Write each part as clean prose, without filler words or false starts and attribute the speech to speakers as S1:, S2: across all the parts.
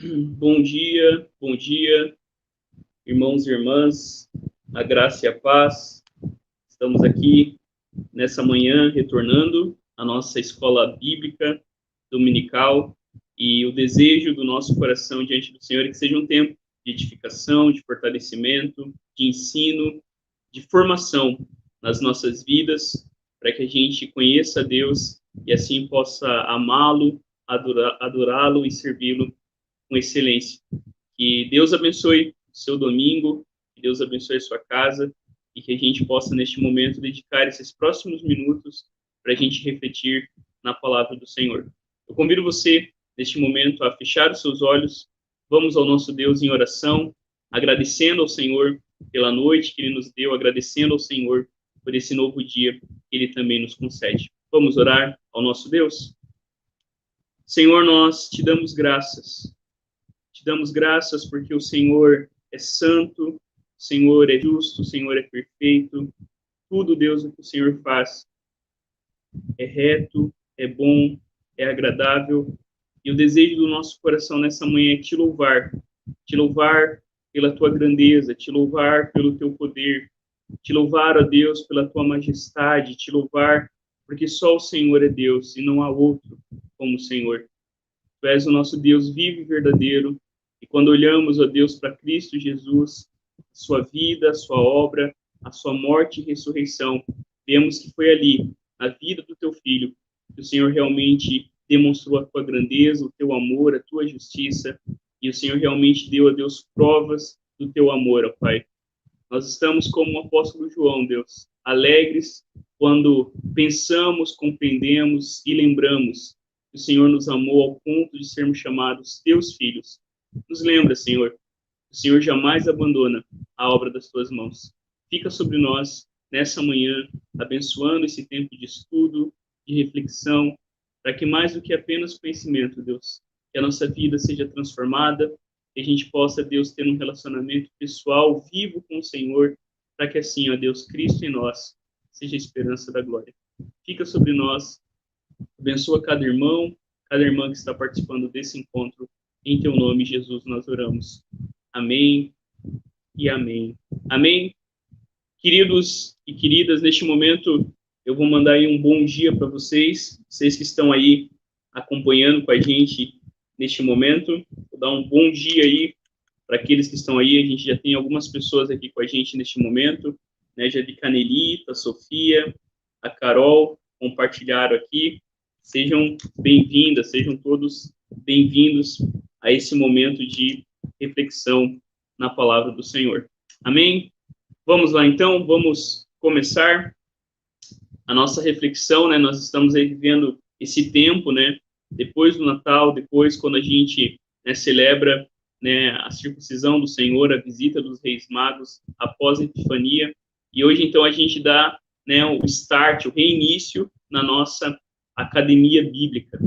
S1: Bom dia, irmãos e irmãs, a graça e a paz. Estamos aqui nessa manhã retornando à nossa escola bíblica dominical e o desejo do nosso coração diante do Senhor é que seja um tempo de edificação, de fortalecimento, de ensino, de formação nas nossas vidas, para que a gente conheça a Deus e assim possa amá-lo, adorá-lo e servi-lo com excelência. Que Deus abençoe o seu domingo, que Deus abençoe a sua casa e que a gente possa, neste momento, dedicar esses próximos minutos para a gente refletir na palavra do Senhor. Eu convido você, neste momento, a fechar os seus olhos. Vamos ao nosso Deus em oração, agradecendo ao Senhor pela noite que Ele nos deu, agradecendo ao Senhor por esse novo dia que Ele também nos concede. Vamos orar ao nosso Deus? Senhor, nós te damos graças. Te damos graças porque o Senhor é santo, o Senhor é justo, o Senhor é perfeito. Tudo, Deus, o que o Senhor faz é reto, é bom, é agradável. E o desejo do nosso coração nessa manhã é te louvar pela tua grandeza, te louvar pelo teu poder, te louvar, ó Deus, pela tua majestade, te louvar porque só o Senhor é Deus e não há outro como o Senhor. Tu és o nosso Deus vivo e verdadeiro, e quando olhamos, ó Deus, para Cristo Jesus, a sua vida, a sua obra, a sua morte e ressurreição, vemos que foi ali, na vida do teu Filho, que o Senhor realmente demonstrou a tua grandeza, o teu amor, a tua justiça, e o Senhor realmente deu a Deus provas do teu amor, ó Pai. Nós estamos como o apóstolo João, Deus, alegres quando pensamos, compreendemos e lembramos que o Senhor nos amou ao ponto de sermos chamados teus filhos. Nos lembra, Senhor, o Senhor jamais abandona a obra das tuas mãos. Fica sobre nós nessa manhã, abençoando esse tempo de estudo, de reflexão, para que mais do que apenas conhecimento, Deus, que a nossa vida seja transformada, que a gente possa, Deus, ter um relacionamento pessoal vivo com o Senhor, para que assim, ó Deus, Cristo em nós, seja a esperança da glória. Fica sobre nós, abençoa cada irmão, cada irmã que está participando desse encontro. Em teu nome, Jesus, nós oramos. Amém e amém. Amém. Queridos e queridas, neste momento eu vou mandar aí um bom dia para vocês que estão aí acompanhando com a gente neste momento. Vou dar um bom dia aí para aqueles que estão aí. A gente já tem algumas pessoas aqui com a gente neste momento, né? Já vi Canelita, a Sofia, a Carol compartilharam aqui. Sejam bem-vindas, sejam todos bem-vindos a esse momento de reflexão na palavra do Senhor. Amém? Vamos lá, então, vamos começar a nossa reflexão, né? Nós estamos aí vivendo esse tempo, né? Depois do Natal, depois quando a gente, né, celebra, né, a circuncisão do Senhor, a visita dos Reis Magos após a Epifania, e hoje, então, a gente dá, né, o start, o reinício na nossa academia bíblica.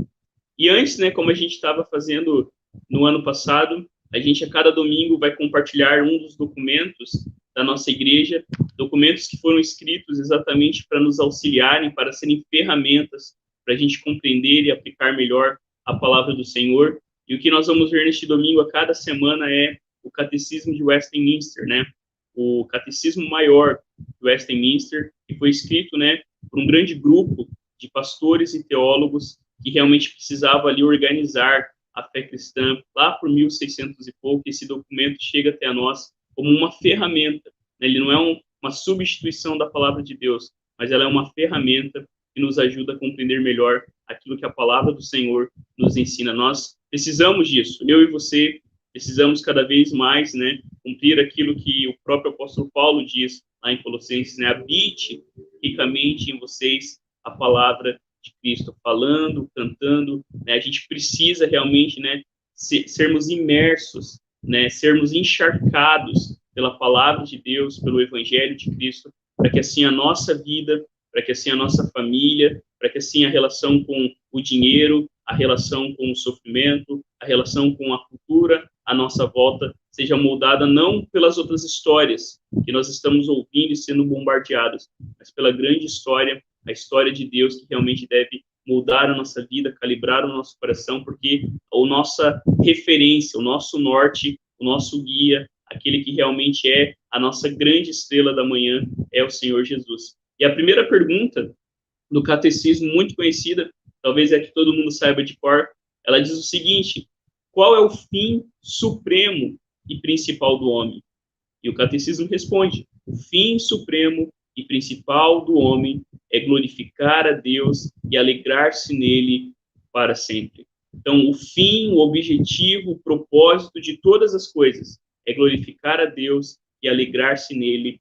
S1: E antes, né, como a gente estava fazendo no ano passado, a gente a cada domingo vai compartilhar um dos documentos da nossa igreja, documentos que foram escritos exatamente para nos auxiliarem, para serem ferramentas para a gente compreender e aplicar melhor a palavra do Senhor. E o que nós vamos ver neste domingo a cada semana é o Catecismo de Westminster, né? O Catecismo Maior de Westminster, que foi escrito, né, por um grande grupo de pastores e teólogos que realmente precisava ali organizar a fé cristã. Lá por 1600 e pouco, esse documento chega até nós como uma ferramenta. Ele não é uma substituição da palavra de Deus, mas ela é uma ferramenta que nos ajuda a compreender melhor aquilo que a palavra do Senhor nos ensina. Nós precisamos disso. Eu e você precisamos cada vez mais, né, cumprir aquilo que o próprio apóstolo Paulo diz lá em Colossenses, né? Habite ricamente em vocês a palavra de Cristo, falando, cantando, né? A gente precisa realmente, né, sermos imersos, né, sermos encharcados pela palavra de Deus, pelo Evangelho de Cristo, para que assim a nossa vida, para que assim a nossa família, para que assim a relação com o dinheiro, a relação com o sofrimento, a relação com a cultura, a nossa volta, seja moldada não pelas outras histórias que nós estamos ouvindo e sendo bombardeados, mas pela grande história, a história de Deus que realmente deve moldar a nossa vida, calibrar o nosso coração, porque a nossa referência, o nosso norte, o nosso guia, aquele que realmente é a nossa grande estrela da manhã, é o Senhor Jesus. E a primeira pergunta do catecismo, muito conhecida, talvez é que todo mundo saiba de cor, ela diz o seguinte: qual é o fim supremo e principal do homem? E o catecismo responde: o fim supremo e principal do homem é glorificar a Deus e alegrar-se nele para sempre. Então, o fim, o objetivo, o propósito de todas as coisas é glorificar a Deus e alegrar-se nele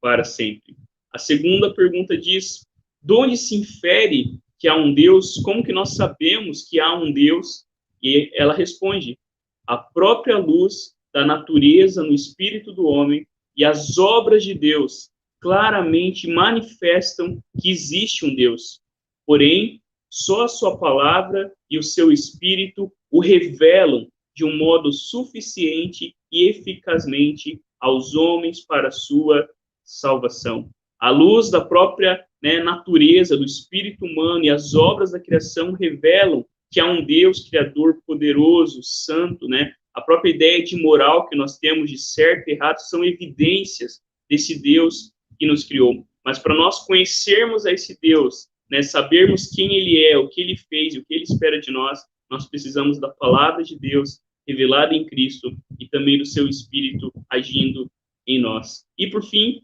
S1: para sempre. A segunda pergunta diz: de onde se infere que há um Deus? Como que nós sabemos que há um Deus? E ela responde: a própria luz da natureza no espírito do homem e as obras de Deus claramente manifestam que existe um Deus. Porém, só a sua palavra e o seu espírito o revelam de um modo suficiente e eficazmente aos homens para a sua salvação. A luz da própria natureza, do espírito humano e as obras da criação revelam que há um Deus criador poderoso, santo, A própria ideia de moral que nós temos de certo e errado são evidências desse Deus que nos criou. Mas para nós conhecermos a esse Deus, sabermos quem ele é, o que ele fez, o que ele espera de nós, nós precisamos da palavra de Deus revelada em Cristo e também do seu Espírito agindo em nós. E por fim,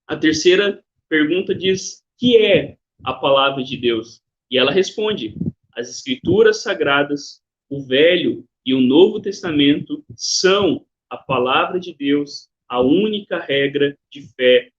S1: a terceira pergunta diz: que é a palavra de Deus? E ela responde: as Escrituras Sagradas, o Velho e o Novo Testamento são a palavra de Deus, a única regra de fé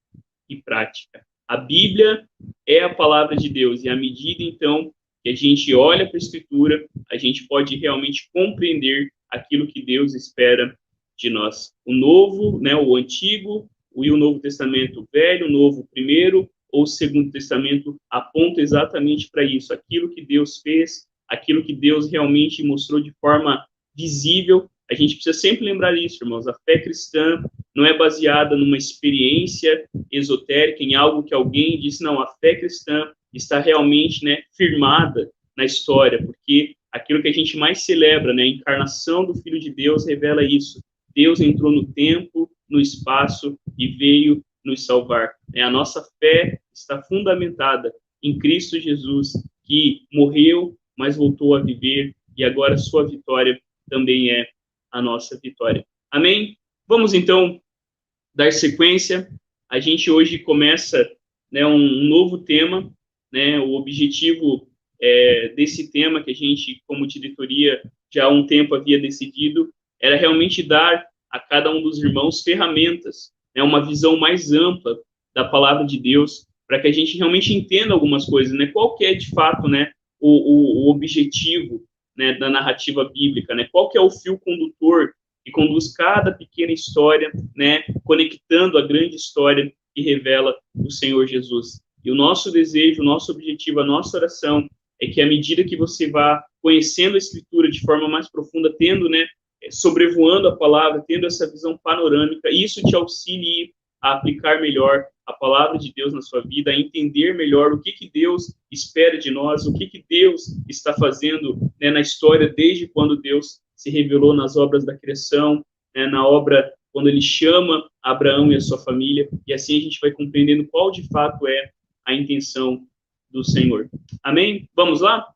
S1: e prática. A Bíblia é a palavra de Deus, e à medida, então, que a gente olha para a Escritura, a gente pode realmente compreender aquilo que Deus espera de nós. O Novo, o Antigo e o Novo Testamento, o Velho, o Novo, o Primeiro ou o Segundo Testamento apontam exatamente para isso, aquilo que Deus fez, aquilo que Deus realmente mostrou de forma visível. A gente precisa sempre lembrar isso, irmãos. A fé cristã não é baseada numa experiência esotérica, em algo que alguém disse. Não, a fé cristã está realmente firmada na história, porque aquilo que a gente mais celebra, a encarnação do Filho de Deus revela isso. Deus entrou no tempo, no espaço e veio nos salvar. A nossa fé está fundamentada em Cristo Jesus, que morreu, mas voltou a viver, e agora sua vitória também é a nossa vitória. Amém? Vamos, então, dar sequência. A gente hoje começa um novo tema, o objetivo desse tema que a gente, como diretoria, já há um tempo havia decidido, era realmente dar a cada um dos irmãos ferramentas, uma visão mais ampla da palavra de Deus, para que a gente realmente entenda algumas coisas, qual que é, de fato, o objetivo da narrativa bíblica, qual que é o fio condutor que conduz cada pequena história, conectando a grande história que revela o Senhor Jesus. E o nosso desejo, o nosso objetivo, a nossa oração é que à medida que você vá conhecendo a Escritura de forma mais profunda, tendo, sobrevoando a palavra, tendo essa visão panorâmica, isso te auxilie a aplicar melhor a palavra de Deus na sua vida, a entender melhor o que Deus espera de nós, o que Deus está fazendo na história desde quando Deus se revelou nas obras da criação, na obra quando ele chama Abraão e a sua família, e assim a gente vai compreendendo qual de fato é a intenção do Senhor. Amém? Vamos lá?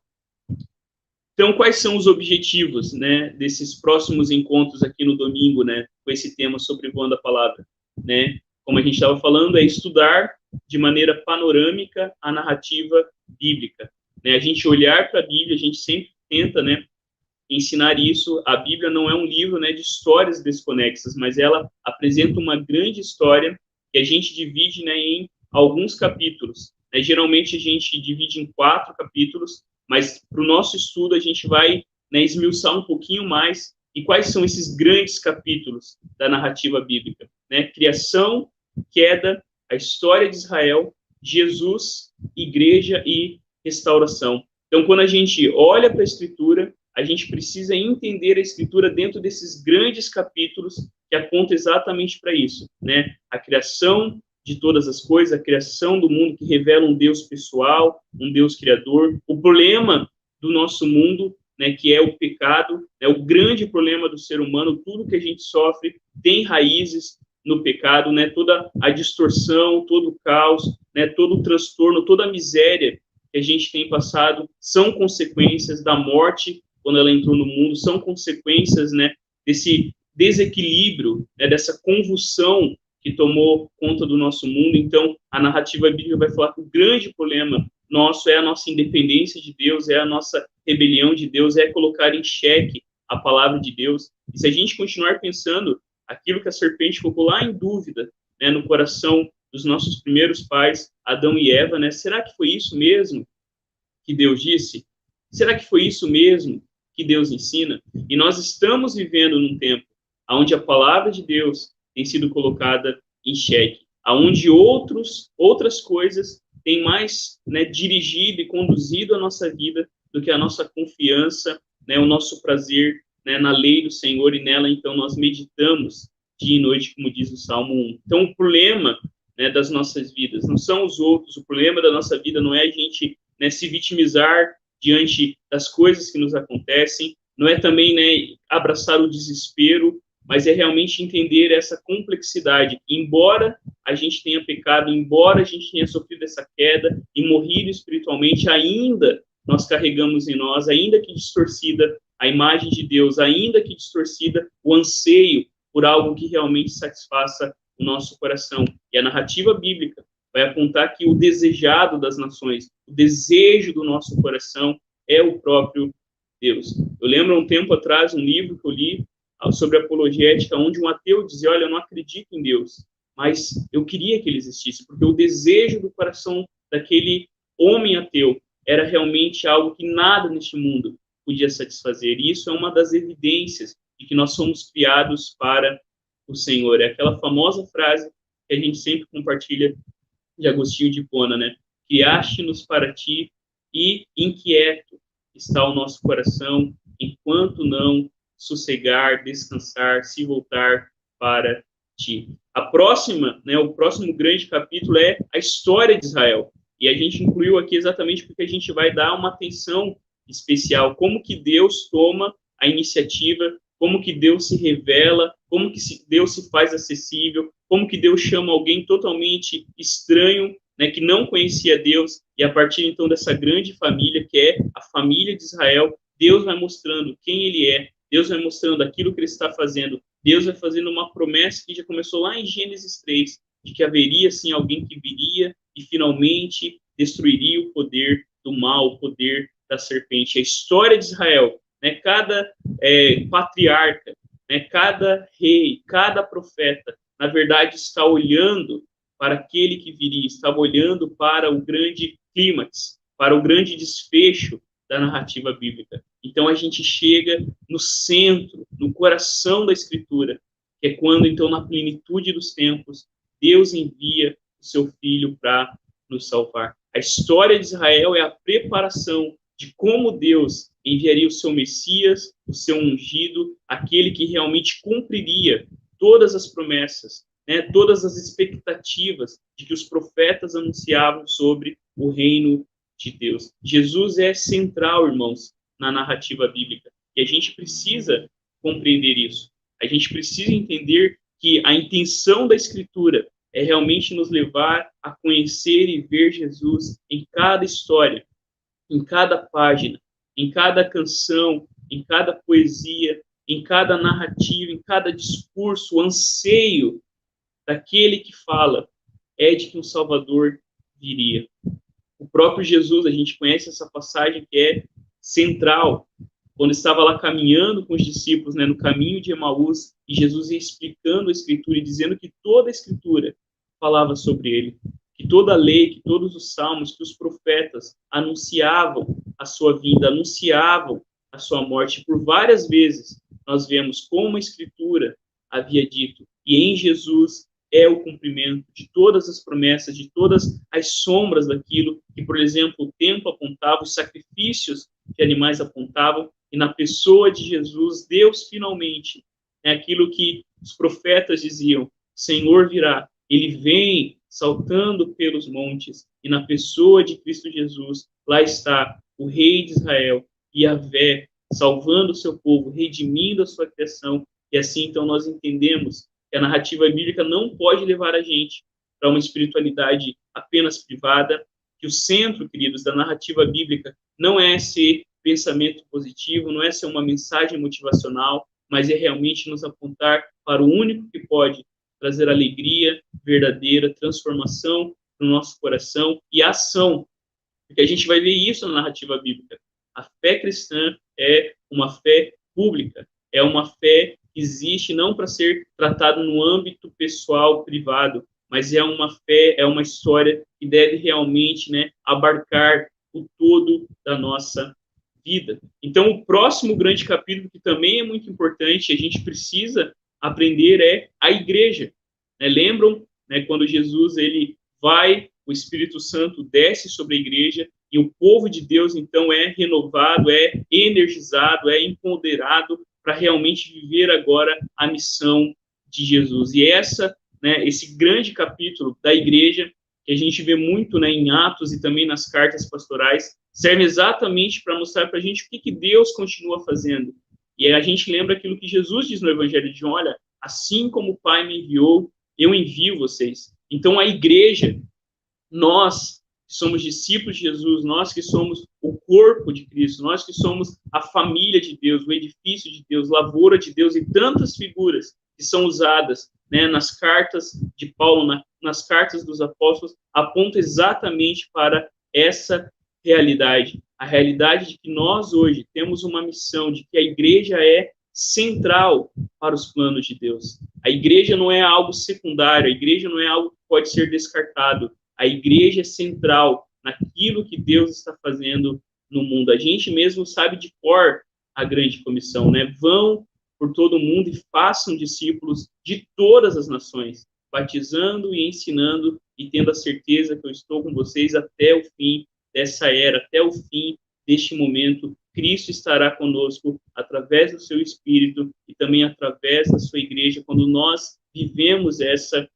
S1: Então, quais são os objetivos desses próximos encontros aqui no domingo, com esse tema sobrevoando a palavra? Como a gente estava falando, é estudar de maneira panorâmica a narrativa bíblica. A gente olhar para a Bíblia, a gente sempre tenta ensinar isso. A Bíblia não é um livro de histórias desconexas, mas ela apresenta uma grande história que a gente divide em alguns capítulos. Geralmente a gente divide em 4 capítulos, mas para o nosso estudo a gente vai esmiuçar um pouquinho mais. E quais são esses grandes capítulos da narrativa bíblica? Criação, queda, a história de Israel, Jesus, igreja e restauração. Então, quando a gente olha para a Escritura, a gente precisa entender a Escritura dentro desses grandes capítulos que apontam exatamente para isso, a criação, de todas as coisas, a criação do mundo, que revela um Deus pessoal, um Deus criador. O problema do nosso mundo, né, que é o pecado, é o grande problema do ser humano. Tudo que a gente sofre tem raízes no pecado, né? Toda a distorção, todo o caos, né? Todo o transtorno, toda a miséria que a gente tem passado são consequências da morte quando ela entrou no mundo, são consequências, né, desse desequilíbrio, né, dessa convulsão que tomou conta do nosso mundo. Então, a narrativa bíblica vai falar que o grande problema nosso é a nossa independência de Deus, é a nossa rebelião de Deus, é colocar em xeque a palavra de Deus. E se a gente continuar pensando aquilo que a serpente colocou lá em dúvida, né, no coração dos nossos primeiros pais, Adão e Eva, né, será que foi isso mesmo que Deus disse? Será que foi isso mesmo que Deus ensina? E nós estamos vivendo num tempo onde a palavra de Deus tem sido colocada em xeque, onde outras coisas têm mais, né, dirigido e conduzido a nossa vida do que a nossa confiança, né, o nosso prazer, né, na lei do Senhor, e nela, então, nós meditamos dia e noite, como diz o Salmo 1. Então, o problema, né, das nossas vidas não são os outros, o problema da nossa vida não é a gente, né, se vitimizar diante das coisas que nos acontecem, não é também, né, abraçar o desespero, mas é realmente entender essa complexidade. Embora a gente tenha pecado, embora a gente tenha sofrido essa queda e morrido espiritualmente, ainda nós carregamos em nós, ainda que distorcida, a imagem de Deus, ainda que distorcida, o anseio por algo que realmente satisfaça o nosso coração. E a narrativa bíblica vai apontar que o desejado das nações, o desejo do nosso coração é o próprio Deus. Eu lembro, um tempo atrás, um livro que eu li sobre apologética, onde um ateu dizia: olha, eu não acredito em Deus, mas eu queria que ele existisse, porque o desejo do coração daquele homem ateu era realmente algo que nada neste mundo podia satisfazer. E isso é uma das evidências de que nós somos criados para o Senhor. É aquela famosa frase que a gente sempre compartilha de Agostinho de Hipona, né? Criaste-nos para ti e inquieto está o nosso coração, enquanto não sossegar, descansar, se voltar para ti. A próxima, né, o próximo grande capítulo é a história de Israel. E a gente incluiu aqui exatamente porque a gente vai dar uma atenção especial, como que Deus toma a iniciativa, como que Deus se revela, como que Deus se faz acessível, como que Deus chama alguém totalmente estranho, né, que não conhecia Deus, e a partir então dessa grande família, que é a família de Israel, Deus vai mostrando quem ele é, Deus vai mostrando aquilo que ele está fazendo, Deus vai fazendo uma promessa que já começou lá em Gênesis 3, de que haveria sim alguém que viria e finalmente destruiria o poder do mal, o poder da serpente. A história de Israel, né, cada patriarca, né, cada rei, cada profeta, na verdade está olhando para aquele que viria, estava olhando para o grande clímax, para o grande desfecho da narrativa bíblica. Então a gente chega no centro, no coração da Escritura, que é quando, então, na plenitude dos tempos, Deus envia o seu Filho para nos salvar. A história de Israel é a preparação de como Deus enviaria o seu Messias, o seu ungido, aquele que realmente cumpriria todas as promessas, né, todas as expectativas de que os profetas anunciavam sobre o reino de Deus. Jesus é central, irmãos, na narrativa bíblica. E a gente precisa compreender isso. A gente precisa entender que a intenção da Escritura é realmente nos levar a conhecer e ver Jesus em cada história, em cada página, em cada canção, em cada poesia, em cada narrativa, em cada discurso. O anseio daquele que fala é de que um Salvador viria. O próprio Jesus, a gente conhece essa passagem que é central, quando estava lá caminhando com os discípulos, né, no caminho de Emaús, e Jesus ia explicando a Escritura e dizendo que toda a Escritura falava sobre ele, que toda a lei, que todos os salmos, que os profetas anunciavam a sua vinda, anunciavam a sua morte. Por várias vezes nós vemos como a Escritura havia dito, e em Jesus é o cumprimento de todas as promessas, de todas as sombras daquilo que, por exemplo, o tempo apontava, os sacrifícios que animais apontavam, e na pessoa de Jesus, Deus finalmente, é aquilo que os profetas diziam: o Senhor virá, ele vem saltando pelos montes, e na pessoa de Cristo Jesus, lá está o Rei de Israel, Yahvé, salvando o seu povo, redimindo a sua criação, e assim, então, nós entendemos que a narrativa bíblica não pode levar a gente para uma espiritualidade apenas privada, que o centro, queridos, da narrativa bíblica não é ser pensamento positivo, não é ser uma mensagem motivacional, mas é realmente nos apontar para o único que pode trazer alegria verdadeira, transformação no nosso coração e ação, porque a gente vai ver isso na narrativa bíblica. A fé cristã é uma fé pública, é uma fé que existe não para ser tratada no âmbito pessoal, privado, mas é uma fé, é uma história que deve realmente, né, abarcar o todo da nossa vida. Então, o próximo grande capítulo, que também é muito importante, a gente precisa aprender, é a igreja. Né? Lembram, né, quando Jesus ele vai, o Espírito Santo desce sobre a igreja, e o povo de Deus, então, é renovado, é energizado, é empoderado para realmente viver agora a missão de Jesus. E essa, né, esse grande capítulo da igreja, que a gente vê muito, né, em Atos e também nas cartas pastorais, serve exatamente para mostrar para a gente o que Deus continua fazendo. E a gente lembra aquilo que Jesus diz no Evangelho de João: olha, assim como o Pai me enviou, eu envio vocês. Então, a igreja, nós que somos discípulos de Jesus, nós que somos o corpo de Cristo, nós que somos a família de Deus, o edifício de Deus, lavoura de Deus, e tantas figuras que são usadas, né, nas cartas de Paulo, nas cartas dos apóstolos, apontam exatamente para essa realidade, a realidade de que nós hoje temos uma missão, de que a igreja é central para os planos de Deus. A igreja não é algo secundário, a igreja não é algo que pode ser descartado. A igreja é central naquilo que Deus está fazendo no mundo. A gente mesmo sabe de cor a grande comissão, né? Vão por todo o mundo e façam discípulos de todas as nações, batizando e ensinando e tendo a certeza que eu estou com vocês até o fim dessa era, até o fim deste momento. Cristo estará conosco através do seu Espírito e também através da sua igreja, quando nós vivemos essa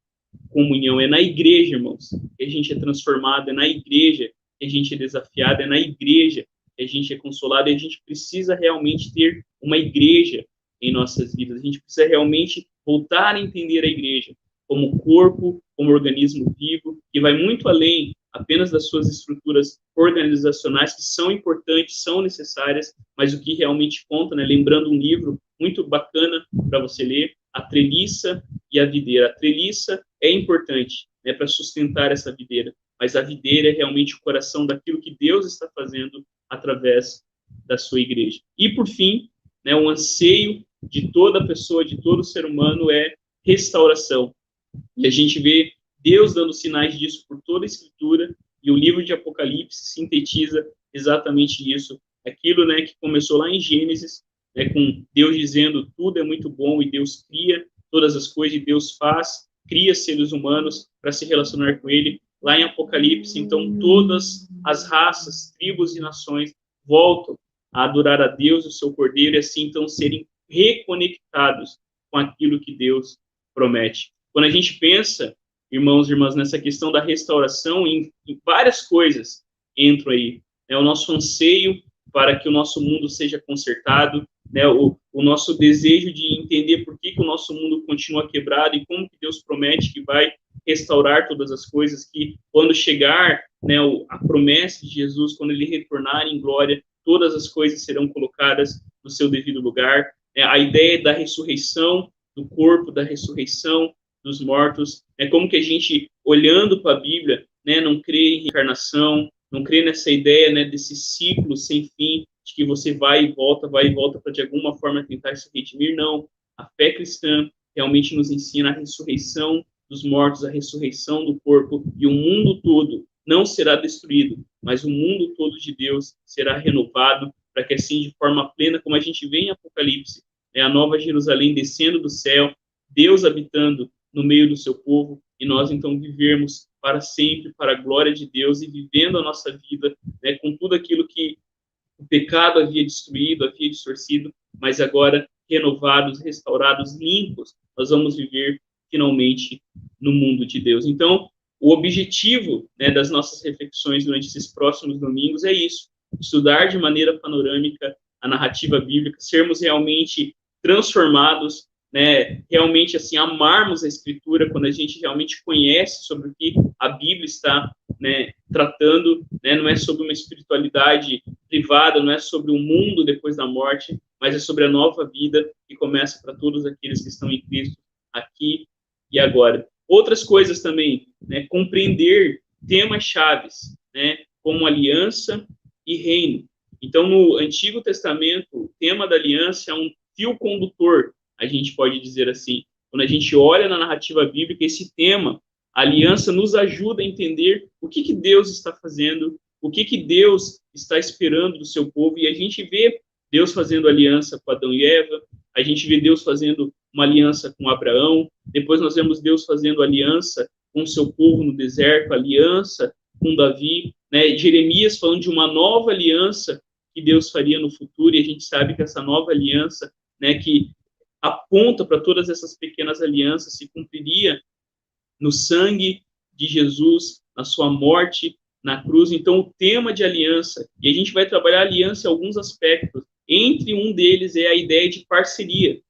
S1: comunhão. É na igreja, irmãos, que a gente é transformado, é na igreja que a gente é desafiado, é na igreja que a gente é consolado, e a gente precisa realmente ter uma igreja em nossas vidas. A gente precisa realmente voltar a entender a igreja como corpo, como organismo vivo, que vai muito além apenas das suas estruturas organizacionais, que são importantes, são necessárias, mas o que realmente conta, né? Lembrando um livro muito bacana para você ler, A Treliça e a Videira. A treliça é importante, né, para sustentar essa videira, mas a videira é realmente o coração daquilo que Deus está fazendo através da sua igreja. E, por fim, né, o anseio de toda pessoa, de todo ser humano, é restauração. E a gente vê Deus dando sinais disso por toda a Escritura, e o livro de Apocalipse sintetiza exatamente isso. Aquilo, né, que começou lá em Gênesis, né, com Deus dizendo tudo é muito bom, e Deus cria todas as coisas, e Deus cria seres humanos para se relacionar com Ele. Lá em Apocalipse, então, todas as raças, tribos e nações voltam a adorar a Deus, o seu Cordeiro, e assim, então, serem reconectados com aquilo que Deus promete. Quando a gente pensa, irmãos e irmãs, nessa questão da restauração, em várias coisas entram aí. O nosso anseio para que o nosso mundo seja consertado, né, o nosso desejo de entender por que o nosso mundo continua quebrado e como que Deus promete que vai restaurar todas as coisas, que quando chegar, né, a promessa de Jesus, quando ele retornar em glória, todas as coisas serão colocadas no seu devido lugar. A ideia da ressurreição do corpo, da ressurreição dos mortos, como que a gente, olhando para a Bíblia, né, não crê em reencarnação, não crê nessa ideia, né, desse ciclo sem fim, de que você vai e volta para de alguma forma tentar se redimir. Não. A fé cristã realmente nos ensina a ressurreição dos mortos, a ressurreição do corpo, e o mundo todo não será destruído, mas o mundo todo de Deus será renovado, para que assim, de forma plena, como a gente vê em Apocalipse, a nova Jerusalém descendo do céu, Deus habitando no meio do seu povo, e nós então vivermos para sempre, para a glória de Deus, e vivendo a nossa vida, né, com tudo aquilo que o pecado havia destruído, havia distorcido, mas agora renovados, restaurados, limpos, nós vamos viver finalmente no mundo de Deus. Então, o objetivo, né, das nossas reflexões durante esses próximos domingos é isso: estudar de maneira panorâmica a narrativa bíblica, sermos realmente transformados, né, realmente assim amarmos a Escritura quando a gente realmente conhece sobre o que a Bíblia está, né, tratando, né, não é sobre uma espiritualidade privada, não é sobre o mundo depois da morte, mas é sobre a nova vida que começa para todos aqueles que estão em Cristo aqui e agora. Outras coisas também, né, compreender temas chaves, né, como aliança e reino. Então, no Antigo Testamento, o tema da aliança é um fio condutor, a gente pode dizer assim. Quando a gente olha na narrativa bíblica, esse tema, a aliança, nos ajuda a entender o que Deus está fazendo, o que Deus está esperando do seu povo, e a gente vê Deus fazendo aliança com Adão e Eva, a gente vê Deus fazendo uma aliança com Abraão, depois nós vemos Deus fazendo aliança com o seu povo no deserto, aliança com Davi, né? Jeremias falando de uma nova aliança que Deus faria no futuro, e a gente sabe que essa nova aliança, né, que aponta para todas essas pequenas alianças, se cumpriria no sangue de Jesus, na sua morte na cruz. Então, o tema de aliança, e a gente vai trabalhar aliança em alguns aspectos, entre um deles é a ideia de parceria,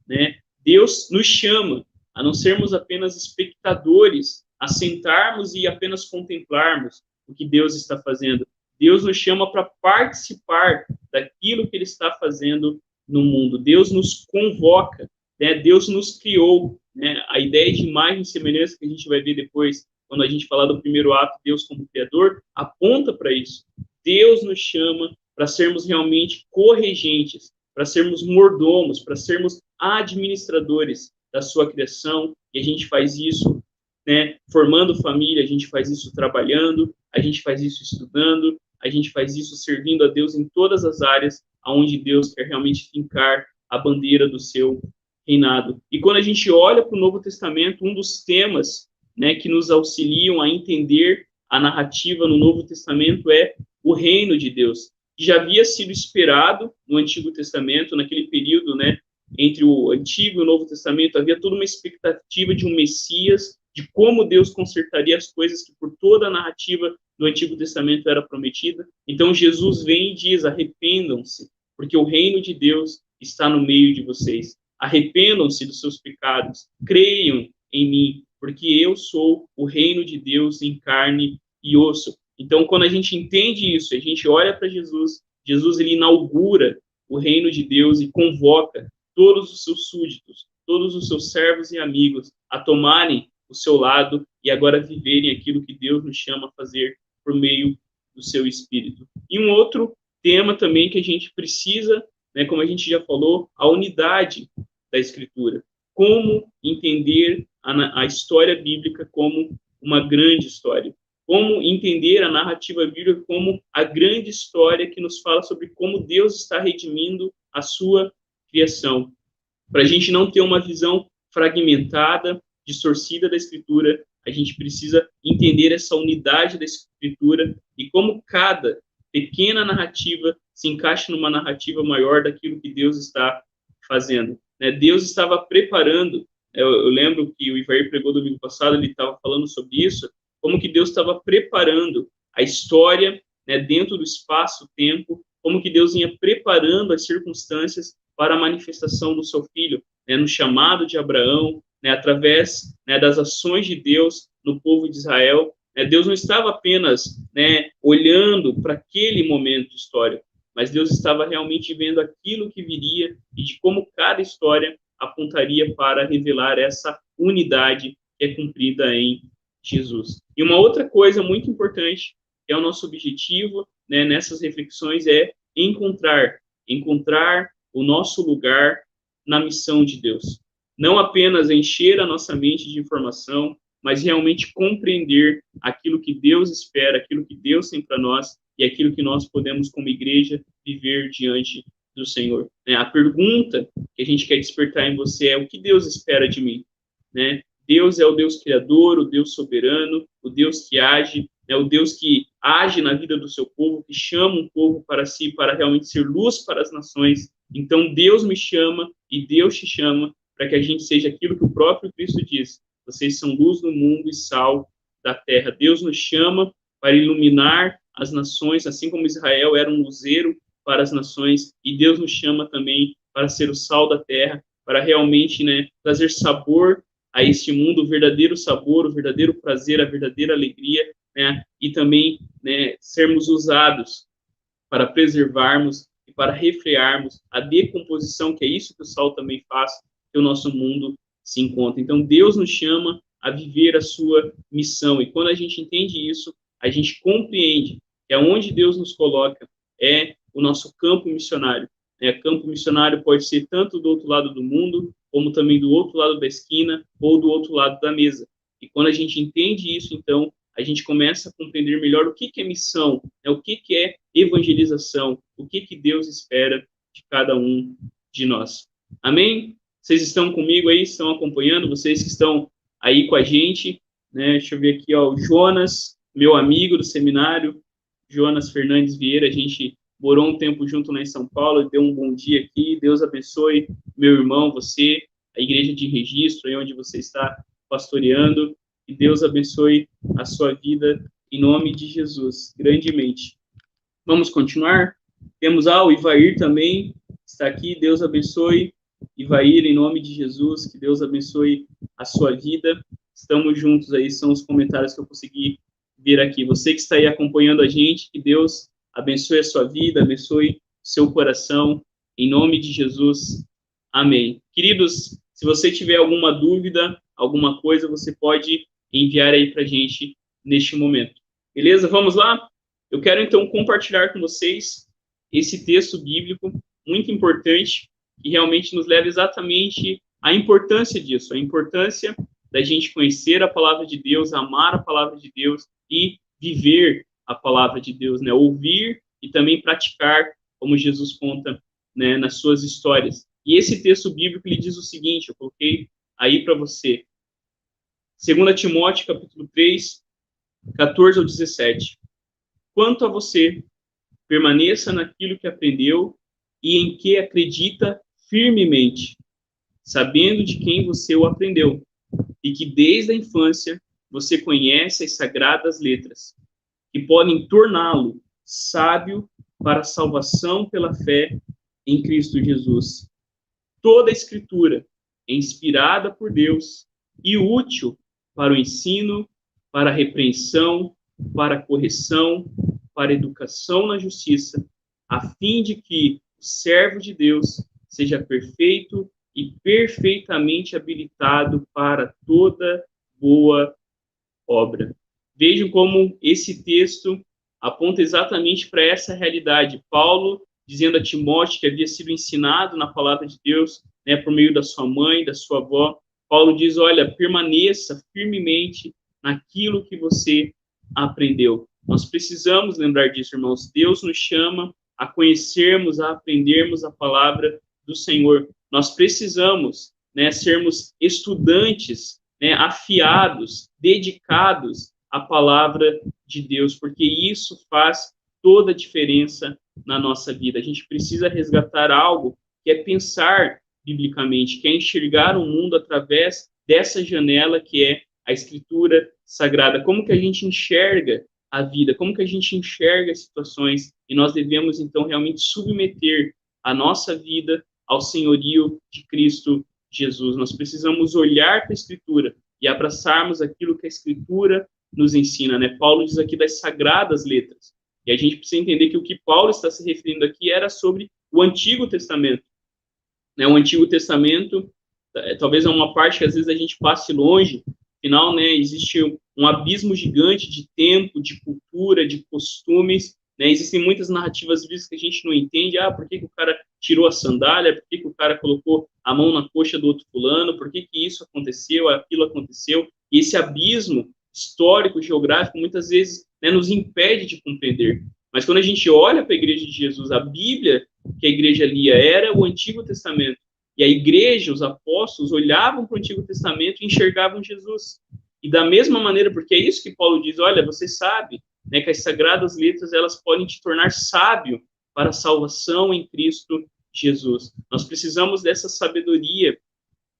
S1: né? Deus nos chama a não sermos apenas espectadores, a sentarmos e apenas contemplarmos o que Deus está fazendo. Deus nos chama para participar daquilo que Ele está fazendo no mundo. Deus nos convoca, né? Deus nos criou, né? A ideia de imagem e semelhança que a gente vai ver depois, quando a gente falar do primeiro ato, Deus como Criador, aponta para isso. Deus nos chama para sermos realmente corregentes, para sermos mordomos, para sermos administradores da sua criação, e a gente faz isso, né, formando família, a gente faz isso trabalhando, a gente faz isso estudando, a gente faz isso servindo a Deus em todas as áreas aonde Deus quer realmente fincar a bandeira do seu reinado. E quando a gente olha para o Novo Testamento, um dos temas, né, que nos auxiliam a entender a narrativa no Novo Testamento é o reino de Deus, que já havia sido esperado no Antigo Testamento, naquele período, né, entre o Antigo e o Novo Testamento, havia toda uma expectativa de um Messias, de como Deus consertaria as coisas que por toda a narrativa do Antigo Testamento era prometida. Então Jesus vem e diz: arrependam-se, porque o reino de Deus está no meio de vocês. Arrependam-se dos seus pecados, creiam em mim, porque eu sou o reino de Deus em carne e osso. Então, quando a gente entende isso, a gente olha para Jesus, Jesus ele inaugura o reino de Deus e convoca todos os seus súditos, todos os seus servos e amigos a tomarem o seu lado e agora viverem aquilo que Deus nos chama a fazer por meio do seu Espírito. E um outro tema também que a gente precisa, né, como a gente já falou, a unidade da Escritura. Como entender a história bíblica como uma grande história. Como entender a narrativa bíblica como a grande história que nos fala sobre como Deus está redimindo a sua criação. Para a gente não ter uma visão fragmentada, distorcida da Escritura, a gente precisa entender essa unidade da Escritura e como cada pequena narrativa se encaixa numa narrativa maior daquilo que Deus está fazendo. Deus estava preparando, eu lembro que o Ivair pregou domingo passado, ele estava falando sobre isso, como que Deus estava preparando a história, né, dentro do espaço-tempo, como que Deus ia preparando as circunstâncias para a manifestação do seu filho, né, no chamado de Abraão, né, através, né, das ações de Deus no povo de Israel. Deus não estava apenas, né, olhando para aquele momento histórico, mas Deus estava realmente vendo aquilo que viria e de como cada história apontaria para revelar essa unidade que é cumprida em Jesus. E uma outra coisa muito importante, que é o nosso objetivo, né, nessas reflexões, é encontrar o nosso lugar na missão de Deus. Não apenas encher a nossa mente de informação, mas realmente compreender aquilo que Deus espera, aquilo que Deus tem para nós e aquilo que nós podemos, como igreja, viver diante do Senhor. A pergunta que a gente quer despertar em você é: o que Deus espera de mim? Deus é o Deus criador, o Deus soberano, o Deus que age, o Deus que age na vida do seu povo, que chama um povo para si, para realmente ser luz para as nações. Então, Deus me chama e Deus te chama para que a gente seja aquilo que o próprio Cristo diz: vocês são luz do mundo e sal da terra. Deus nos chama para iluminar as nações, assim como Israel era um luzeiro para as nações, e Deus nos chama também para ser o sal da terra, para realmente, né, trazer sabor a este mundo, o verdadeiro sabor, o verdadeiro prazer, a verdadeira alegria, né, e também, né, sermos usados para preservarmos e para refrearmos a decomposição, que é isso que o sal também faz, que o nosso mundo se encontra. Então, Deus nos chama a viver a sua missão, e quando a gente entende isso, a gente compreende que aonde Deus nos coloca é o nosso campo missionário. Campo missionário pode ser tanto do outro lado do mundo, como também do outro lado da esquina, ou do outro lado da mesa. E quando a gente entende isso, então, a gente começa a compreender melhor o que é missão, o que é evangelização, o que Deus espera de cada um de nós. Amém? Vocês estão comigo aí, estão acompanhando, vocês que estão aí com a gente, né? Deixa eu ver aqui, ó, o Jonas, meu amigo do seminário, Jonas Fernandes Vieira, a gente morou um tempo junto lá em São Paulo, deu um bom dia aqui, Deus abençoe meu irmão, você, a igreja de registro, aí onde você está pastoreando, e Deus abençoe a sua vida, em nome de Jesus, grandemente. Vamos continuar? Temos o Ivair também, está aqui, Deus abençoe, Ivair, em nome de Jesus, que Deus abençoe a sua vida. Estamos juntos aí, são os comentários que eu consegui ver aqui. Você que está aí acompanhando a gente, que Deus abençoe a sua vida, abençoe seu coração, em nome de Jesus. Amém. Queridos, se você tiver alguma dúvida, alguma coisa, você pode enviar aí para a gente neste momento. Beleza? Vamos lá? Eu quero, então, compartilhar com vocês esse texto bíblico muito importante, que realmente nos leva exatamente à importância disso, a importância da gente conhecer a palavra de Deus, amar a palavra de Deus e viver a palavra de Deus, né? Ouvir e também praticar, como Jesus conta, né, nas suas histórias. E esse texto bíblico ele diz o seguinte, eu coloquei aí para você. 2 Timóteo, capítulo 3, 14 ao 17. Quanto a você, permaneça naquilo que aprendeu e em que acredita firmemente, sabendo de quem você o aprendeu, e que desde a infância você conhece as sagradas letras, que podem torná-lo sábio para a salvação pela fé em Cristo Jesus. Toda a Escritura é inspirada por Deus e útil para o ensino, para a repreensão, para a correção, para a educação na justiça, a fim de que o servo de Deus seja perfeito e perfeitamente habilitado para toda boa obra. Vejam como esse texto aponta exatamente para essa realidade. Paulo dizendo a Timóteo que havia sido ensinado na palavra de Deus, né, por meio da sua mãe, da sua avó. Paulo diz, olha, permaneça firmemente naquilo que você aprendeu. Nós precisamos lembrar disso, irmãos. Deus nos chama a conhecermos, a aprendermos a palavra do Senhor. Nós precisamos, né, sermos estudantes, né, afiados, dedicados à palavra de Deus, porque isso faz toda a diferença na nossa vida. A gente precisa resgatar algo que é pensar biblicamente, que é enxergar o mundo através dessa janela que é a Escritura Sagrada. Como que a gente enxerga a vida, como que a gente enxerga as situações, e nós devemos, então, realmente submeter a nossa vida ao senhorio de Cristo Jesus. Nós precisamos olhar para a Escritura e abraçarmos aquilo que a Escritura nos ensina, né? Paulo diz aqui das sagradas letras, e a gente precisa entender que o que Paulo está se referindo aqui era sobre o Antigo Testamento, né? O Antigo Testamento, talvez é uma parte que às vezes a gente passe longe, afinal, né, existe um abismo gigante de tempo, de cultura, de costumes, né? Existem muitas narrativas bíblicas que a gente não entende, por que o cara tirou a sandália, por que o cara colocou a mão na coxa do outro fulano, por que isso aconteceu, aquilo aconteceu, e esse abismo histórico, geográfico, muitas vezes, né, nos impede de compreender. Mas quando a gente olha para a igreja de Jesus, a Bíblia que a igreja lia era o Antigo Testamento, e a igreja, os apóstolos, olhavam para o Antigo Testamento e enxergavam Jesus. E da mesma maneira, porque é isso que Paulo diz, olha, você sabe, né, que as sagradas letras, elas podem te tornar sábio para a salvação em Cristo Jesus. Nós precisamos dessa sabedoria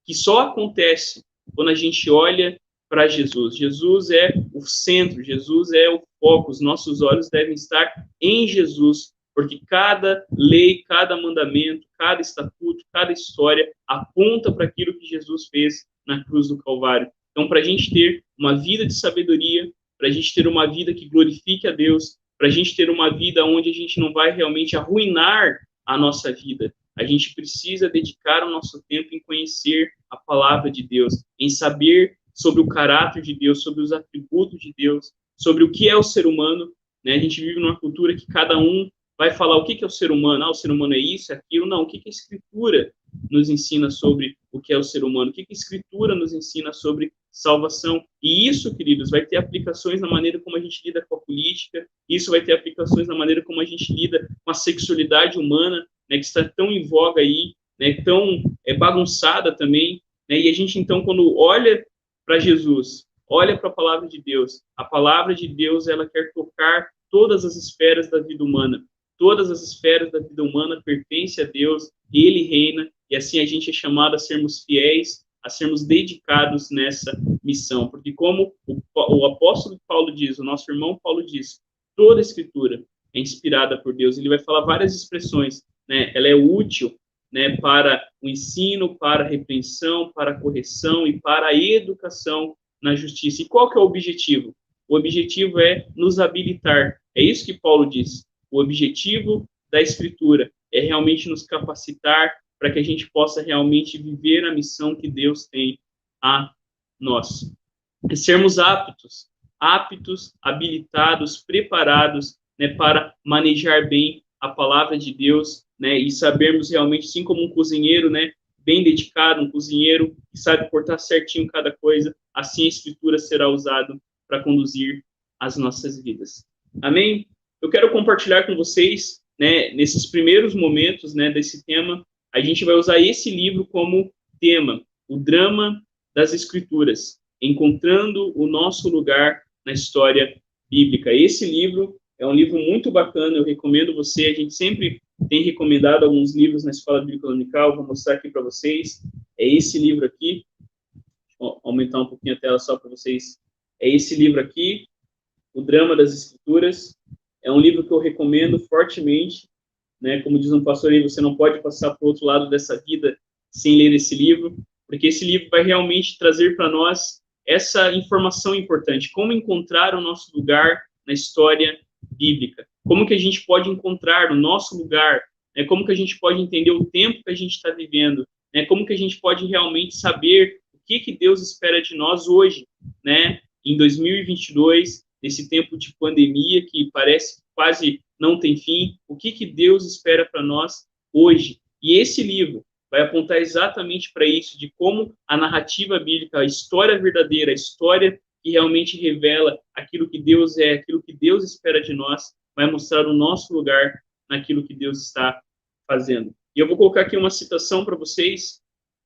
S1: que só acontece quando a gente olha para Jesus. Jesus é o centro, Jesus é o foco, os nossos olhos devem estar em Jesus, porque cada lei, cada mandamento, cada estatuto, cada história aponta para aquilo que Jesus fez na cruz do Calvário. Então, para a gente ter uma vida de sabedoria, para a gente ter uma vida que glorifique a Deus, para a gente ter uma vida onde a gente não vai realmente arruinar a nossa vida, a gente precisa dedicar o nosso tempo em conhecer a palavra de Deus, em saber sobre o caráter de Deus, sobre os atributos de Deus, sobre o que é o ser humano, né? A gente vive numa cultura que cada um vai falar o que é o ser humano. O ser humano é isso, é aquilo. Não, o que a Escritura nos ensina sobre o que é o ser humano? O que a Escritura nos ensina sobre salvação? E isso, queridos, vai ter aplicações na maneira como a gente lida com a política, isso vai ter aplicações na maneira como a gente lida com a sexualidade humana, né, que está tão em voga aí, né, tão bagunçada também, né? E a gente, então, quando olha para Jesus, olha para a palavra de Deus, ela quer tocar todas as esferas da vida humana. Todas as esferas da vida humana pertencem a Deus, Ele reina, e assim a gente é chamado a sermos fiéis, a sermos dedicados nessa missão. Porque como o apóstolo Paulo diz, o nosso irmão Paulo diz, toda a Escritura é inspirada por Deus. Ele vai falar várias expressões, né? Ela é útil, né, para o ensino, para a repreensão, para a correção e para a educação na justiça. E qual que é o objetivo? O objetivo é nos habilitar. É isso que Paulo diz. O objetivo da Escritura é realmente nos capacitar para que a gente possa realmente viver a missão que Deus tem a nós. E sermos aptos, habilitados, preparados, né, para manejar bem a palavra de Deus, né, e sabermos realmente, assim como um cozinheiro, né, bem dedicado, um cozinheiro que sabe cortar certinho cada coisa, assim a Escritura será usada para conduzir as nossas vidas. Amém? Eu quero compartilhar com vocês, né, nesses primeiros momentos, né, desse tema, a gente vai usar esse livro como tema, o drama das Escrituras, encontrando o nosso lugar na história bíblica. Esse livro é um livro muito bacana, eu recomendo você, a gente sempre tem recomendado alguns livros na Escola Bíblica Dominical, vou mostrar aqui para vocês, é esse livro aqui, vou aumentar um pouquinho a tela só para vocês, é esse livro aqui, O Drama das Escrituras, é um livro que eu recomendo fortemente, né? Como diz um pastor aí, você não pode passar para o outro lado dessa vida sem ler esse livro, porque esse livro vai realmente trazer para nós essa informação importante, como encontrar o nosso lugar na história bíblica, como que a gente pode encontrar o nosso lugar, né? Como que a gente pode entender o tempo que a gente está vivendo, né? Como que a gente pode realmente saber o que Deus espera de nós hoje, né? Em 2022, nesse tempo de pandemia que parece quase não tem fim, o que Deus espera para nós hoje. E esse livro vai apontar exatamente para isso, de como a narrativa bíblica, a história verdadeira, a história que realmente revela aquilo que Deus é, aquilo que Deus espera de nós, vai mostrar o nosso lugar naquilo que Deus está fazendo. E eu vou colocar aqui uma citação para vocês,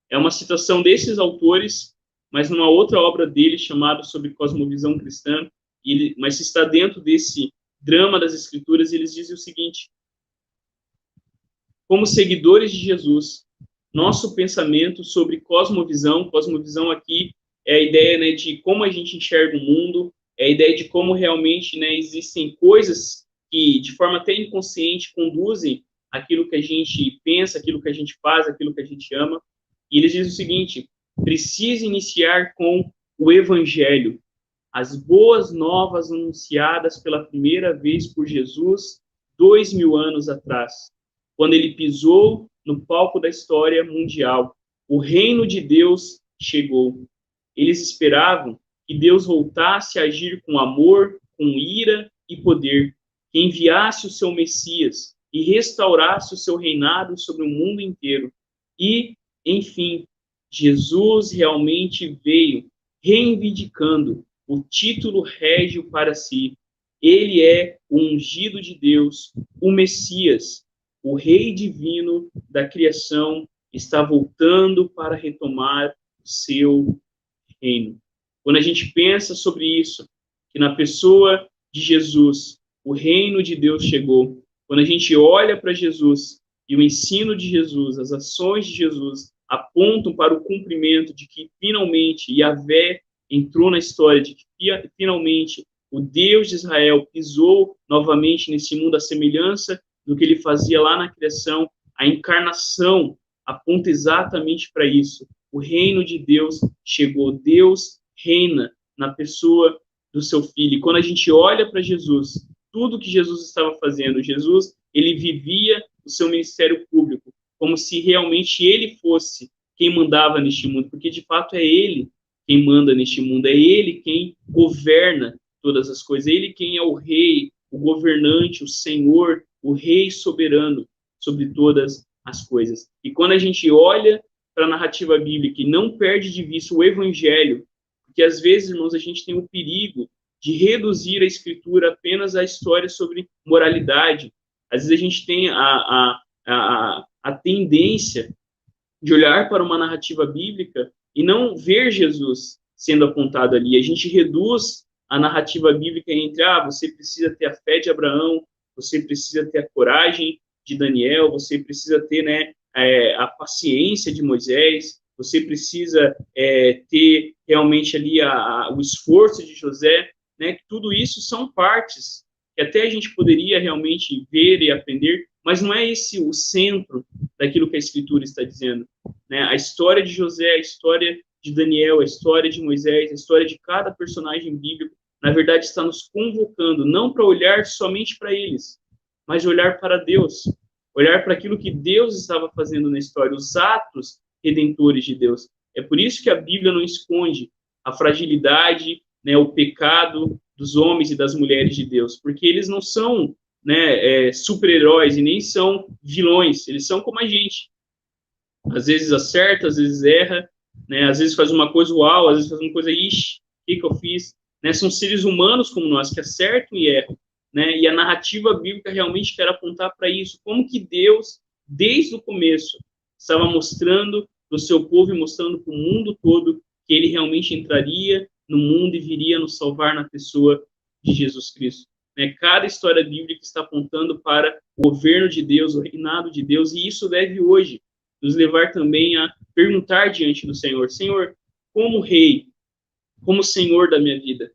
S1: é uma citação desses autores, mas numa outra obra dele, chamada Sobre Cosmovisão Cristã, mas está dentro desse drama das Escrituras, eles dizem o seguinte: como seguidores de Jesus, nosso pensamento sobre cosmovisão aqui é a ideia, né, de como a gente enxerga o mundo, é a ideia de como realmente, né, existem coisas que, de forma até inconsciente, conduzem aquilo que a gente pensa, aquilo que a gente faz, aquilo que a gente ama. E eles dizem o seguinte: precisa iniciar com o Evangelho, as boas novas anunciadas pela primeira vez por Jesus 2000 anos atrás, quando ele pisou no palco da história mundial. O reino de Deus chegou. Eles esperavam que Deus voltasse a agir com amor, com ira e poder, que enviasse o seu Messias e restaurasse o seu reinado sobre o mundo inteiro. E, enfim, Jesus realmente veio reivindicando o título régio para si. Ele é o ungido de Deus, o Messias, o Rei divino da criação, está voltando para retomar o seu reino. Quando a gente pensa sobre isso, que na pessoa de Jesus, o reino de Deus chegou. Quando a gente olha para Jesus e o ensino de Jesus, as ações de Jesus, apontam para o cumprimento de que finalmente Yahvé entrou na história, de que finalmente o Deus de Israel pisou novamente nesse mundo à semelhança do que ele fazia lá na criação. A encarnação aponta exatamente para isso. O reino de Deus chegou. Deus reina na pessoa do seu filho. E quando a gente olha para Jesus, tudo que Jesus estava fazendo, Jesus, ele vivia o seu ministério público como se realmente ele fosse quem mandava neste mundo, porque de fato é ele quem manda neste mundo, é ele quem governa todas as coisas, é ele quem é o rei, o governante, o senhor, o rei soberano sobre todas as coisas. E quando a gente olha para a narrativa bíblica e não perde de vista o evangelho, porque às vezes, irmãos, a gente tem o perigo de reduzir a escritura apenas a história sobre moralidade. Às vezes a gente tem a tendência de olhar para uma narrativa bíblica e não ver Jesus sendo apontado ali. A gente reduz a narrativa bíblica entre, você precisa ter a fé de Abraão, você precisa ter a coragem de Daniel, você precisa ter, né, a paciência de Moisés, você precisa ter realmente ali o esforço de José, né? Tudo isso são partes que até a gente poderia realmente ver e aprender, mas não é esse o centro daquilo que a Escritura está dizendo, né? A história de José, a história de Daniel, a história de Moisés, a história de cada personagem bíblico, na verdade está nos convocando não para olhar somente para eles, mas olhar para Deus, olhar para aquilo que Deus estava fazendo na história, os atos redentores de Deus. É por isso que a Bíblia não esconde a fragilidade, né, o pecado dos homens e das mulheres de Deus, porque eles não são, né, super-heróis e nem são vilões, eles são como a gente. Às vezes acerta, às vezes erra, né, às vezes faz uma coisa uau, às vezes faz uma coisa, ixi, o que eu fiz? Né, são seres humanos como nós, que acertam e erram. Né, e a narrativa bíblica realmente quer apontar para isso, como que Deus, desde o começo, estava mostrando para o seu povo e mostrando para o mundo todo que ele realmente entraria no mundo e viria nos salvar na pessoa de Jesus Cristo. Né, cada história bíblica está apontando para o governo de Deus, o reinado de Deus, e isso deve hoje nos levar também a perguntar diante do Senhor, Senhor, como rei, como Senhor da minha vida,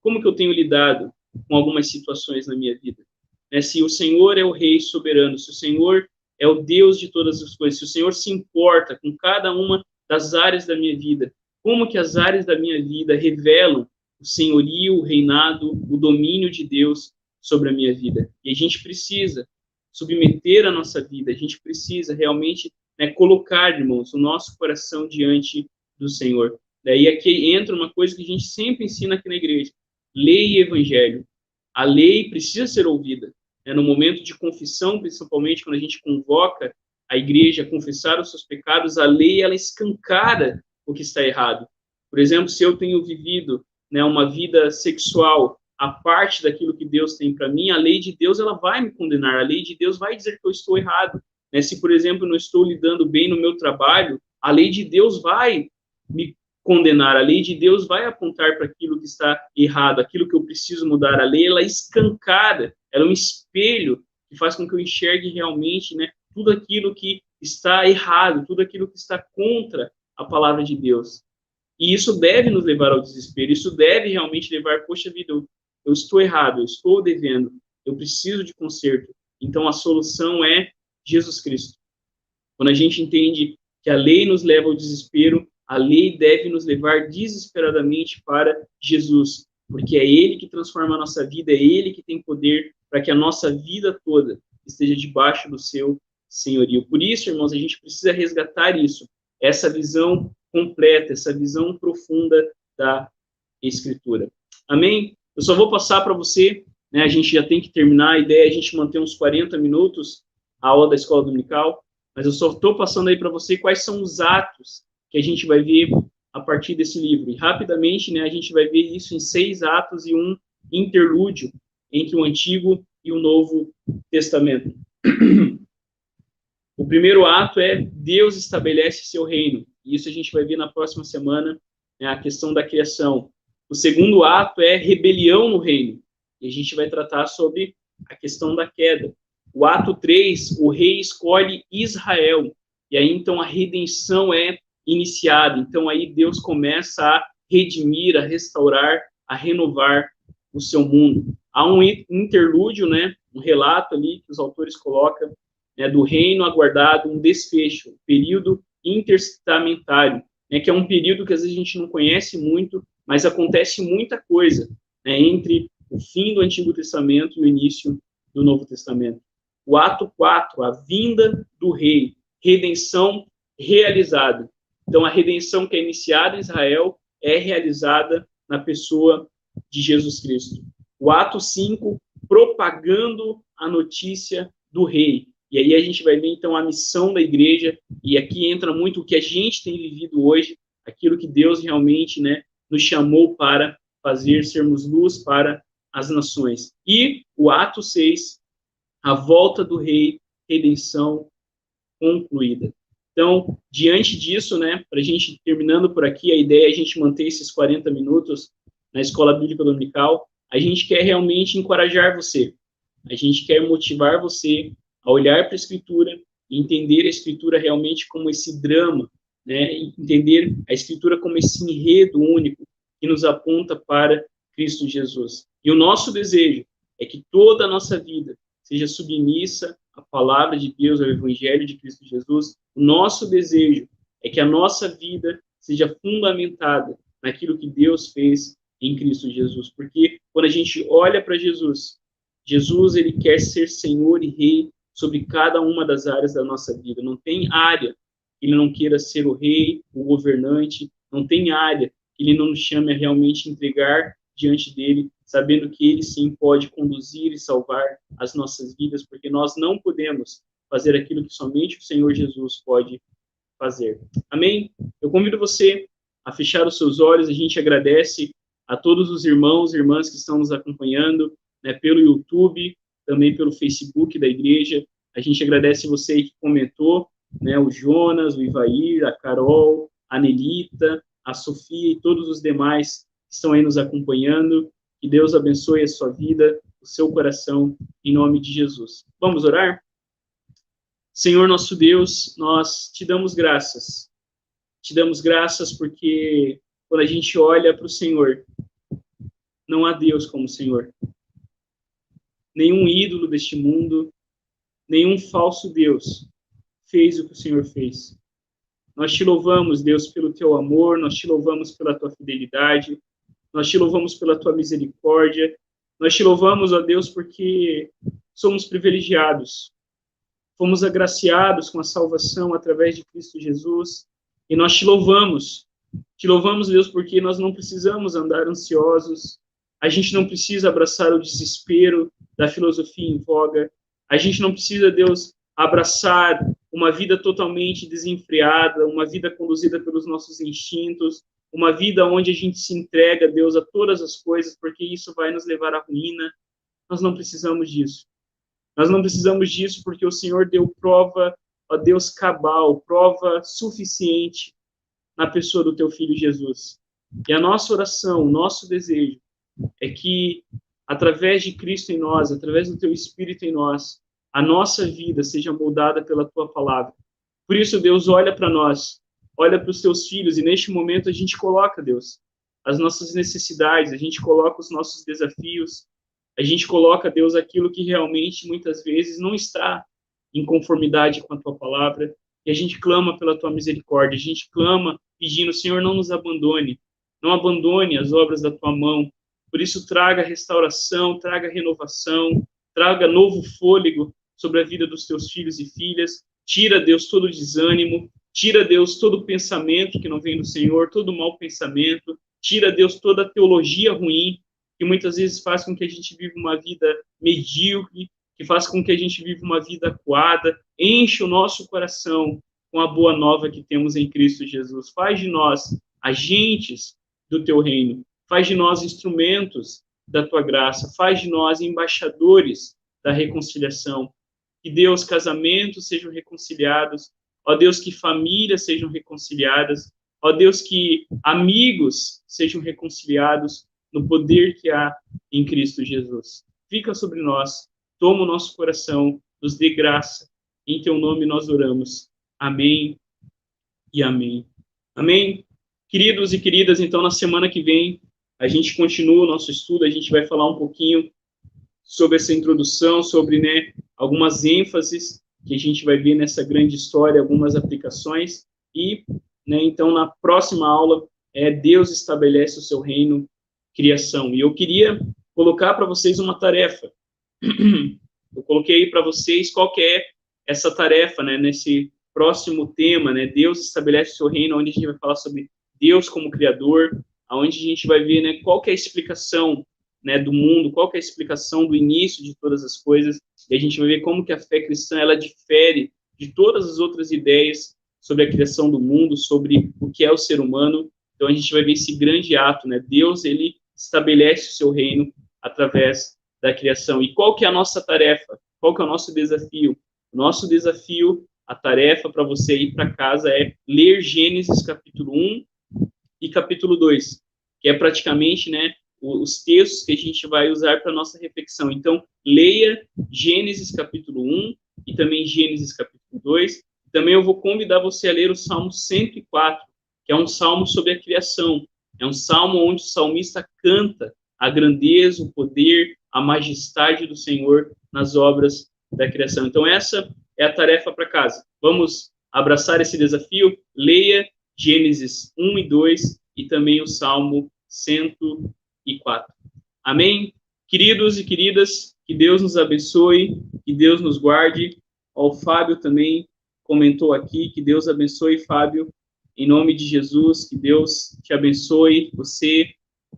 S1: como que eu tenho lidado com algumas situações na minha vida? Né, se o Senhor é o rei soberano, se o Senhor é o Deus de todas as coisas, se o Senhor se importa com cada uma das áreas da minha vida, como que as áreas da minha vida revelam o senhorio, o reinado, o domínio de Deus sobre a minha vida? E a gente precisa submeter a nossa vida, a gente precisa realmente, né, colocar, irmãos, o nosso coração diante do Senhor. Daí aqui entra uma coisa que a gente sempre ensina aqui na igreja: lei e evangelho. A lei precisa ser ouvida. No momento de confissão, principalmente quando a gente convoca a igreja a confessar os seus pecados, a lei, ela escancara o que está errado. Por exemplo, se eu tenho vivido, né, uma vida sexual a parte daquilo que Deus tem para mim, a lei de Deus, ela vai me condenar, a lei de Deus vai dizer que eu estou errado. Né? Se, por exemplo, não estou lidando bem no meu trabalho, a lei de Deus vai me condenar, a lei de Deus vai apontar para aquilo que está errado, aquilo que eu preciso mudar. A lei, ela escancara, ela é um espelho que faz com que eu enxergue realmente, né, tudo aquilo que está errado, tudo aquilo que está contra a palavra de Deus. E isso deve nos levar ao desespero, isso deve realmente levar, poxa vida, eu estou errado, eu estou devendo, eu preciso de conserto. Então a solução é Jesus Cristo. Quando a gente entende que a lei nos leva ao desespero, a lei deve nos levar desesperadamente para Jesus, porque é Ele que transforma a nossa vida, é Ele que tem poder para que a nossa vida toda esteja debaixo do seu senhorio. Por isso, irmãos, a gente precisa resgatar isso, essa visão completa, essa visão profunda da Escritura. Amém? Eu só vou passar para você, né, a gente já tem que terminar, a ideia é a gente manter uns 40 minutos a aula da escola dominical, mas eu só estou passando aí para você quais são os atos que a gente vai ver a partir desse livro. E rapidamente, né, a gente vai ver isso em 6 atos e um interlúdio entre o Antigo e o Novo Testamento. O primeiro ato é Deus estabelece seu reino. E isso a gente vai ver na próxima semana, né, a questão da criação. O segundo ato é rebelião no reino. E a gente vai tratar sobre a questão da queda. O ato 3, o rei escolhe Israel. E aí, então, a redenção é iniciada. Então, aí Deus começa a redimir, a restaurar, a renovar o seu mundo. Há um interlúdio, né, um relato ali que os autores colocam, né, do reino aguardado, um desfecho, um período intertestamentário, né, que é um período que às vezes a gente não conhece muito, mas acontece muita coisa, né, entre o fim do Antigo Testamento e o início do Novo Testamento. O ato 4, a vinda do rei, redenção realizada. Então, a redenção que é iniciada em Israel é realizada na pessoa de Jesus Cristo. O ato 5, propagando a notícia do rei. E aí a gente vai ver, então, a missão da igreja, e aqui entra muito o que a gente tem vivido hoje, aquilo que Deus realmente, né, nos chamou para fazer, sermos luz para as nações. E o ato 6, a volta do rei, redenção concluída. Então, diante disso, né, para a gente, terminando por aqui, a ideia é a gente manter esses 40 minutos na Escola Bíblica Dominical. A gente quer realmente encorajar você, a gente quer motivar você a olhar para a Escritura e entender a Escritura realmente como esse drama, né, entender a Escritura como esse enredo único que nos aponta para Cristo Jesus. E o nosso desejo é que toda a nossa vida seja submissa à palavra de Deus, ao Evangelho de Cristo Jesus. O nosso desejo é que a nossa vida seja fundamentada naquilo que Deus fez em Cristo Jesus. Porque quando a gente olha para Jesus, Jesus, ele quer ser Senhor e Rei sobre cada uma das áreas da nossa vida. Não tem área que ele não queira ser o rei, o governante, não tem área que ele não nos chame a realmente entregar diante dele, sabendo que ele sim pode conduzir e salvar as nossas vidas, porque nós não podemos fazer aquilo que somente o Senhor Jesus pode fazer. Amém? Eu convido você a fechar os seus olhos. A gente agradece a todos os irmãos e irmãs que estão nos acompanhando, né, pelo YouTube, também pelo Facebook da igreja. A gente agradece você que comentou, né, o Jonas, o Ivair, a Carol, a Nelita, a Sofia e todos os demais que estão aí nos acompanhando. Que Deus abençoe a sua vida, o seu coração, em nome de Jesus. Vamos orar? Senhor nosso Deus, nós te damos graças. Te damos graças porque quando a gente olha para o Senhor, não há Deus como o Senhor. Nenhum ídolo deste mundo, nenhum falso Deus fez o que o Senhor fez. Nós te louvamos, Deus, pelo teu amor, nós te louvamos pela tua fidelidade, nós te louvamos pela tua misericórdia, nós te louvamos, ó Deus, porque somos privilegiados, fomos agraciados com a salvação através de Cristo Jesus, e nós te louvamos, Deus, porque nós não precisamos andar ansiosos, a gente não precisa abraçar o desespero da filosofia em voga, a gente não precisa, Deus, abraçar uma vida totalmente desenfreada, uma vida conduzida pelos nossos instintos, uma vida onde a gente se entrega, Deus, a todas as coisas, porque isso vai nos levar à ruína. Nós não precisamos disso. Nós não precisamos disso porque o Senhor deu prova, ó Deus, cabal, prova suficiente na pessoa do teu Filho Jesus. E a nossa oração, o nosso desejo é que, através de Cristo em nós, através do teu Espírito em nós, a nossa vida seja moldada pela tua palavra. Por isso, Deus, olha para nós, olha para os teus filhos, e neste momento a gente coloca, Deus, as nossas necessidades, a gente coloca os nossos desafios, a gente coloca, Deus, aquilo que realmente, muitas vezes, não está em conformidade com a tua palavra, e a gente clama pela tua misericórdia, a gente clama pedindo, Senhor, não nos abandone, não abandone as obras da tua mão, por isso traga restauração, traga renovação, traga novo fôlego sobre a vida dos teus filhos e filhas, tira, Deus, todo desânimo, tira, Deus, todo pensamento que não vem do Senhor, todo mau pensamento, tira, Deus, toda teologia ruim, que muitas vezes faz com que a gente viva uma vida medíocre, que faz com que a gente viva uma vida acuada, enche o nosso coração com a boa nova que temos em Cristo Jesus. Faz de nós agentes do teu reino, faz de nós instrumentos da tua graça, faz de nós embaixadores da reconciliação. Que, Deus, casamentos sejam reconciliados, ó Deus, que famílias sejam reconciliadas, ó Deus, que amigos sejam reconciliados no poder que há em Cristo Jesus. Fica sobre nós, toma o nosso coração, nos dê graça, em teu nome nós oramos. Amém e amém. Amém? Queridos e queridas, então na semana que vem a gente continua o nosso estudo, a gente vai falar um pouquinho sobre essa introdução, sobre, né, algumas ênfases que a gente vai ver nessa grande história, algumas aplicações, e, né, então na próxima aula, Deus estabelece o seu reino, criação. E eu queria colocar para vocês uma tarefa. Eu coloquei para vocês qual que é essa tarefa, né, nesse próximo tema, né, Deus estabelece o seu reino, onde a gente vai falar sobre Deus como Criador, onde a gente vai ver, né, qual que é a explicação, né, do mundo, qual que é a explicação do início de todas as coisas, e a gente vai ver como que a fé cristã, ela difere de todas as outras ideias sobre a criação do mundo, sobre o que é o ser humano. Então a gente vai ver esse grande ato, né, Deus, ele estabelece o seu reino através da criação. E qual que é a nossa tarefa? Qual que é o nosso desafio? O nosso desafio, a tarefa para você ir para casa é ler Gênesis capítulo 1 e capítulo 2, que é praticamente, né, os textos que a gente vai usar para nossa reflexão. Então, leia Gênesis capítulo 1 e também Gênesis capítulo 2. Também eu vou convidar você a ler o Salmo 104, que é um salmo sobre a criação. É um salmo onde o salmista canta a grandeza, o poder, a majestade do Senhor nas obras da criação. Então, essa é a tarefa para casa. Vamos abraçar esse desafio? Leia Gênesis 1 e 2 e também o Salmo 104. Amém? Queridos e queridas, que Deus nos abençoe, que Deus nos guarde. O Fábio também comentou aqui, que Deus abençoe, Fábio, em nome de Jesus, que Deus te abençoe, você,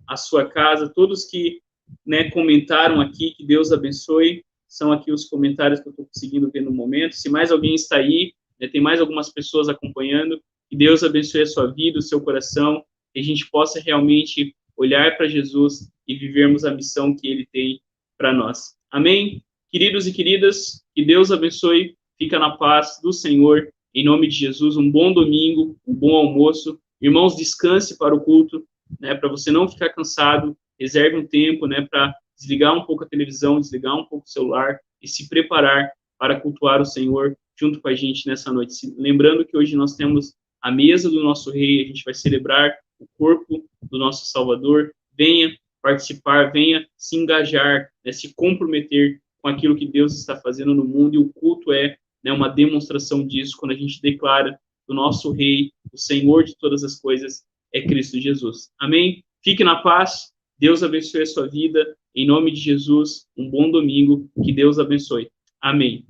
S1: a sua casa, todos que, né, comentaram aqui, que Deus abençoe. São aqui os comentários que eu estou conseguindo ver no momento. Se mais alguém está aí, né, tem mais algumas pessoas acompanhando, que Deus abençoe a sua vida, o seu coração, que a gente possa realmente olhar para Jesus e vivermos a missão que Ele tem para nós. Amém? Queridos e queridas, que Deus abençoe, fica na paz do Senhor, em nome de Jesus, um bom domingo, um bom almoço. Irmãos, descanse para o culto, né, para você não ficar cansado, reserve um tempo, né, para desligar um pouco a televisão, desligar um pouco o celular e se preparar para cultuar o Senhor junto com a gente nessa noite. Lembrando que hoje nós temos a mesa do nosso Rei, a gente vai celebrar o corpo do nosso Salvador. Venha participar, venha se engajar, né, se comprometer com aquilo que Deus está fazendo no mundo, e o culto é, né, uma demonstração disso, quando a gente declara que o nosso Rei, o Senhor de todas as coisas, é Cristo Jesus. Amém? Fique na paz, Deus abençoe a sua vida, em nome de Jesus, um bom domingo, que Deus abençoe. Amém.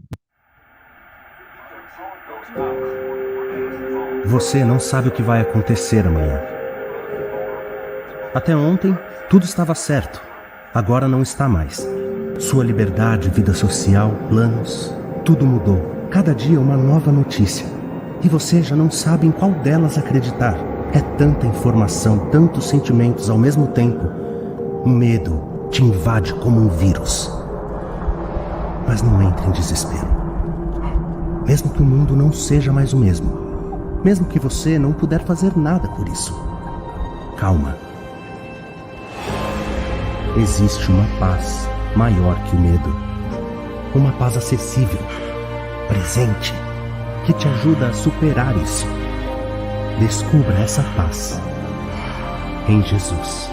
S2: Você não sabe o que vai acontecer amanhã. Até ontem, tudo estava certo. Agora não está mais. Sua liberdade, vida social, planos, tudo mudou. Cada dia uma nova notícia. E você já não sabe em qual delas acreditar. É tanta informação, tantos sentimentos ao mesmo tempo. O medo te invade como um vírus. Mas não entre em desespero. Mesmo que o mundo não seja mais o mesmo. Mesmo que você não puder fazer nada por isso. Calma. Existe uma paz maior que o medo. Uma paz acessível, presente, que te ajuda a superar isso. Descubra essa paz em Jesus.